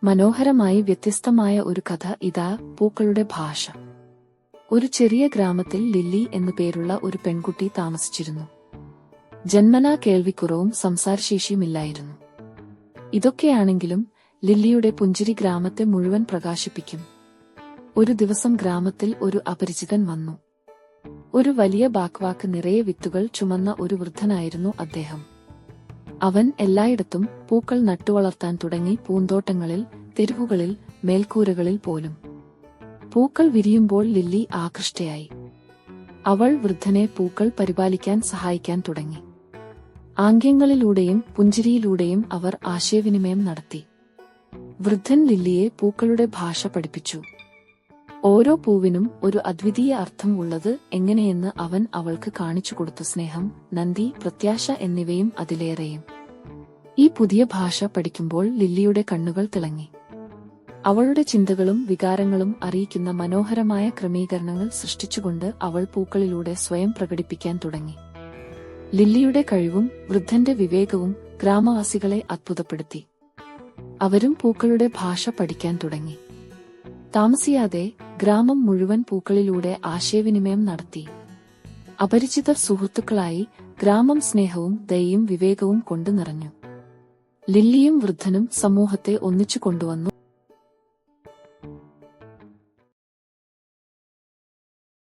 മനോഹരമായി വ്യത്യസ്തമായ ഒരു കഥ ഇതാ, പൂക്കളുടെ ഭാഷ. ഒരു ചെറിയ ഗ്രാമത്തിൽ ലില്ലി എന്നു പേരുള്ള ഒരു പെൺകുട്ടി താമസിച്ചിരുന്നു. ജന്മനാ കേൾവിക്കുറവും സംസാരശേഷിയുമില്ലായിരുന്നു. ഇതൊക്കെയാണെങ്കിലും ലില്ലിയുടെ പുഞ്ചിരി ഗ്രാമത്തെ മുഴുവൻ പ്രകാശിപ്പിക്കും. ഒരു ദിവസം ഗ്രാമത്തിൽ ഒരു അപരിചിതൻ വന്നു. ഒരു വലിയ ബാക്ക്വാക്ക് നിറയെ വിത്തുകൾ ചുമന്ന ഒരു വൃദ്ധനായിരുന്നു അദ്ദേഹം. അവൻ എല്ലായിടത്തും പൂക്കൾ നട്ടുവളർത്താൻ തുടങ്ങി. പൂന്തോട്ടങ്ങളിൽ, തെരുവുകളിൽ, മേൽക്കൂരകളിൽ പോലും. പൂക്കൾ വിരിയുമ്പോൾ ലില്ലി ആകൃഷ്ടയായി. അവൾ വൃദ്ധനെ പൂക്കൾ പരിപാലിക്കാൻ സഹായിക്കാൻ തുടങ്ങി. ആംഗ്യങ്ങളിലൂടെയും പുഞ്ചിരിയിലൂടെയും അവർ ആശയവിനിമയം നടത്തി. വൃദ്ധൻ ലില്ലിയെ പൂക്കളുടെ ഭാഷ പഠിപ്പിച്ചു. ഓരോ പൂവിനും ഒരു അദ്വിതീയ അർത്ഥം ഉള്ളത് എങ്ങനെയെന്ന് അവൻ അവൾക്ക് കാണിച്ചുകൊടുത്തു. സ്നേഹം, നന്ദി, പ്രത്യാശ എന്നിവയും അതിലേറെയും. ഈ പുതിയ ഭാഷ പഠിക്കുമ്പോൾ ലില്ലിയുടെ കണ്ണുകൾ തിളങ്ങി. അവളുടെ ചിന്തകളും വികാരങ്ങളും അറിയിക്കുന്ന മനോഹരമായ ക്രമീകരണങ്ങൾ സൃഷ്ടിച്ചുകൊണ്ട് അവൾ പൂക്കളിലൂടെ സ്വയം പ്രകടിപ്പിക്കാൻ തുടങ്ങി. ലില്ലിയുടെ കഴിവും വൃദ്ധന്റെ വിവേകവും ഗ്രാമവാസികളെ അത്ഭുതപ്പെടുത്തി. അവരും പൂക്കളുടെ ഭാഷ പഠിക്കാൻ തുടങ്ങി. താമസിയാതെ ഗ്രാമം മുഴുവൻ പൂക്കളിലൂടെ ആശയവിനിമയം നടത്തി. അപരിചിതർ സുഹൃത്തുക്കളായി. ഗ്രാമം സ്നേഹവും ദയയും വിവേകവും കൊണ്ട് നിറഞ്ഞു. ലില്ലിയും വൃദ്ധനും സമൂഹത്തെ ഒന്നിച്ചു കൊണ്ടുവന്നു.